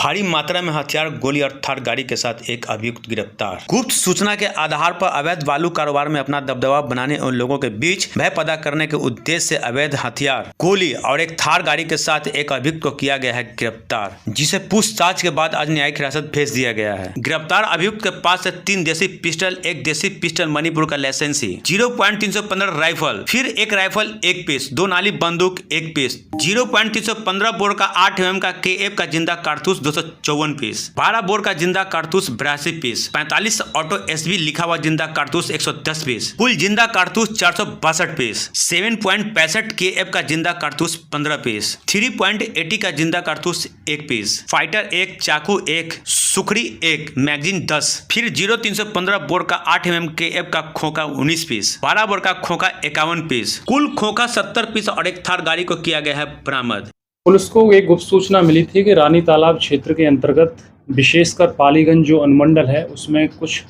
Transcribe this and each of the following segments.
भारी मात्रा में हथियार, गोली और थार गाड़ी के साथ एक अभियुक्त गिरफ्तार। गुप्त सूचना के आधार पर अवैध बालू कारोबार में अपना दबदबा बनाने और लोगों के बीच भय पैदा करने के उद्देश्य से अवैध हथियार, गोली और एक थार गाड़ी के साथ एक अभियुक्त को किया गया है गिरफ्तार, जिसे पूछताछ के बाद आज न्यायिक हिरासत भेज दिया गया है। गिरफ्तार अभियुक्त के पास से 3 देसी पिस्टल, एक देसी पिस्टल मणिपुर का लाइसेंसी, 0.315 राइफल, फिर एक राइफल 1 पीस, 2 नाली बंदूक 1 पीस, 0.315 बोर का 8 mm का KF का जिंदा कारतूस 254 पीस, 12 बोर का जिंदा कारतूस 82 पीस, 45 ऑटो SB लिखा हुआ जिंदा कारतूस 110 पीस, कुल जिंदा कारतूस 462 पीस, 7.65 KF का जिंदा कारतूस 15 पीस, 3.80 का जिंदा कारतूस 1 पीस, फाइटर 1, चाकू 1, सुखड़ी 1, मैगजीन 10, फिर 0.315 बोर का 8 mm KF का खोखा 19 पीस, 12 बोर का खोखा 51 पीस, कुल खोखा 70 पीस और एक थार गाड़ी को किया गया है बरामद। पुलिस को एक गुप्त सूचना मिली थी कि रानी तालाब क्षेत्र के अंतर्गत विशेषकर पालीगंज जो अनुमंडल है उसमें कुछ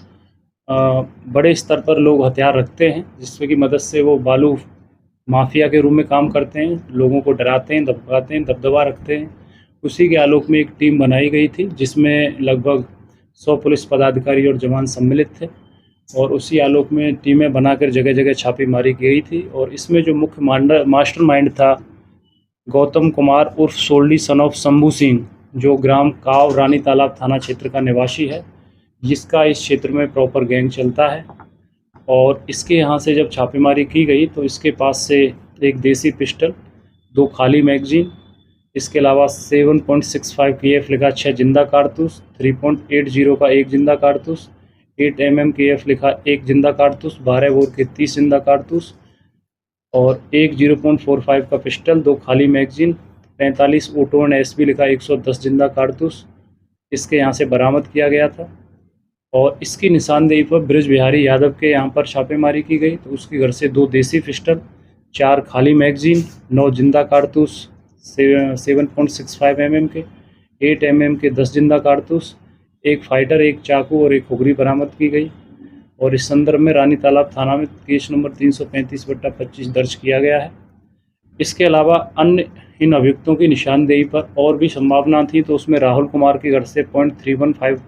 बड़े स्तर पर लोग हथियार रखते हैं, जिसकी की मदद से वो बालू माफिया के रूप में काम करते हैं, लोगों को डराते हैं, धमकाते हैं, दबदबा रखते हैं। उसी के आलोक में एक टीम बनाई गई थी जिसमें लगभग 100 पुलिस पदाधिकारी और जवान सम्मिलित थे और उसी आलोक में टीमें बनाकर जगह जगह छापेमारी की गई थी। और इसमें जो मुख्य मास्टरमाइंड था गौतम कुमार उर्फ सोल्डी सन ऑफ शंभू सिंह, जो ग्राम काव रानी तालाब थाना क्षेत्र का निवासी है, जिसका इस क्षेत्र में प्रॉपर गैंग चलता है। और इसके यहाँ से जब छापेमारी की गई तो इसके पास से एक देसी पिस्टल, 2 खाली मैगजीन, इसके अलावा 7.65 KF लिखा 6 जिंदा कारतूस, 3.80 का 1 जिंदा कारतूस, 8 mm KF लिखा 1 जिंदा कारतूस, 12 बोर के 30 जिंदा कारतूस और एक 0.45 का पिस्टल, 2 खाली मैगजीन, 45 ऑटो एंड SB लिखा 110 जिंदा कारतूस इसके यहाँ से बरामद किया गया था। और इसकी निशानदेही पर ब्रिज बिहारी यादव के यहाँ पर छापेमारी की गई तो उसके घर से 2 देसी पिस्टल, 4 खाली मैगजीन, 9 जिंदा कारतूस 7.65 mm के, 8 mm के 10 जिंदा कारतूस, एक फाइटर, एक चाकू और एक खुगरी बरामद की गई। और इस संदर्भ में रानी तालाब थाना में केस नंबर 335/25 दर्ज किया गया है। इसके अलावा अन्य इन अभियुक्तों की निशानदेही पर और भी संभावना थी, तो उसमें राहुल कुमार के घर से 0.315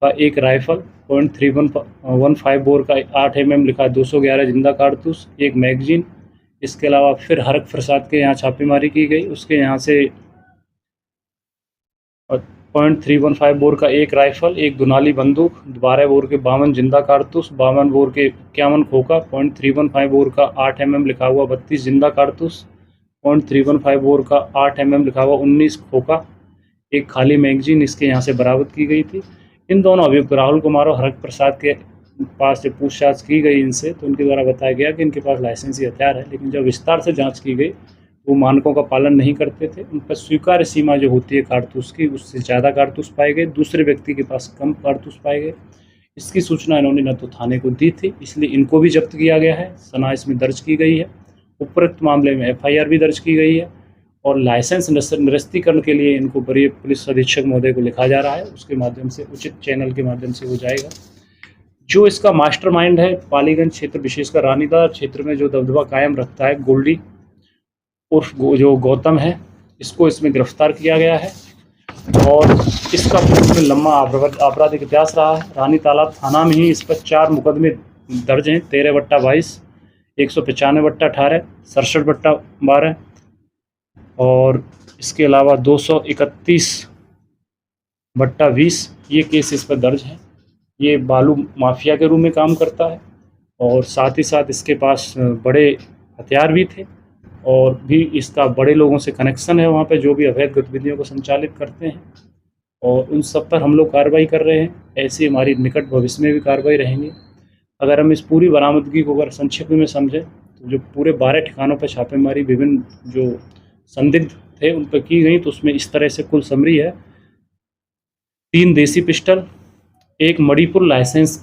का एक राइफल, 0.315 बोर का 8 mm लिखा 211 जिंदा कारतूस, एक मैगजीन। इसके अलावा फिर हरक प्रसाद के यहाँ छापेमारी की गई, उसके यहाँ से 0.315 बोर का एक राइफल, एक दुनाली बंदूक, 12 बोर के 52 जिंदा कारतूस, 52 बोर के 51 खोखा, 0.315 बोर का 8 mm लिखा हुआ 32 जिंदा कारतूस, 0.315 बोर का 8 mm लिखा हुआ 19 खोखा, एक खाली मैगजीन इसके यहाँ से बरामद की गई थी। इन दोनों अभियुक्त राहुल कुमार और हरक प्रसाद के पास से पूछताछ की गई इनसे, तो उनके द्वारा बताया गया कि इनके पास लाइसेंसी हथियार है, लेकिन जब विस्तार से जांच की गई वो मानकों का पालन नहीं करते थे। उन पर स्वीकार्य सीमा जो होती है कारतूस की, उससे ज़्यादा कारतूस पाए गए, दूसरे व्यक्ति के पास कम कारतूस पाए गए। इसकी सूचना इन्होंने न तो थाने को दी थी, इसलिए इनको भी जब्त किया गया है, सना इसमें दर्ज की गई है। उपरोक्त मामले में FIR भी दर्ज की गई है और लाइसेंस निरस्तीकरण के लिए इनको वरीय पुलिस अधीक्षक महोदय को लिखा जा रहा है, उसके माध्यम से उचित चैनल के माध्यम से हो जाएगा। जो इसका मास्टरमाइंड है पालीगंज क्षेत्र, विशेषकर रानीतालाब क्षेत्र में जो दबदबा कायम रखता है, गोल्डी उर्फ जो गौतम है, इसको इसमें गिरफ्तार किया गया है। और इसका पूर्व में लंबा आपराधिक इतिहास रहा है। रानी तालाब थाना में ही इस पर 4 मुकदमे दर्ज हैं, 13/22, 195/18, 67/12 और इसके अलावा 231/20 ये केस इस पर दर्ज हैं। ये बालू माफिया के रूप में काम करता है और साथ ही साथ इसके पास बड़े हथियार भी थे और भी इसका बड़े लोगों से कनेक्शन है वहाँ पे, जो भी अवैध गतिविधियों को संचालित करते हैं, और उन सब पर हम लोग कार्रवाई कर रहे हैं। ऐसी हमारी निकट भविष्य में भी कार्रवाई रहेंगी। अगर हम इस पूरी बरामदगी को अगर संक्षिप्त में समझें तो जो पूरे 12 ठिकानों पर छापेमारी विभिन्न जो संदिग्ध थे उन पर की गई, तो उसमें इस तरह से कुल समरी है। 3 देसी पिस्टल, एक मणिपुर लाइसेंस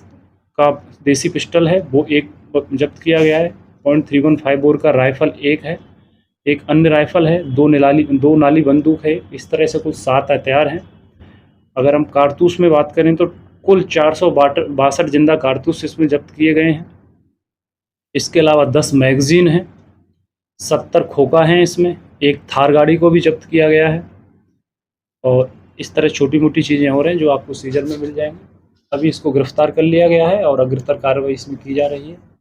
का देसी पिस्टल है वो एक जब्त किया गया है, 0.315 बोर का राइफल एक है, एक अन्य राइफल है, 2 नाली बंदूक है। इस तरह से कुल 7 हथियार हैं। अगर हम कारतूस में बात करें तो कुल 462 जिंदा कारतूस इसमें जब्त किए गए हैं। इसके अलावा 10 मैगजीन हैं, 70 खोखा हैं, इसमें एक थार गाड़ी को भी जब्त किया गया है और इस तरह छोटी मोटी चीज़ें हो रही हैं जो आपको सीजर में मिल जाएंगी। अभी इसको गिरफ्तार कर लिया गया है और अग्रतर कार्रवाई इसमें की जा रही है।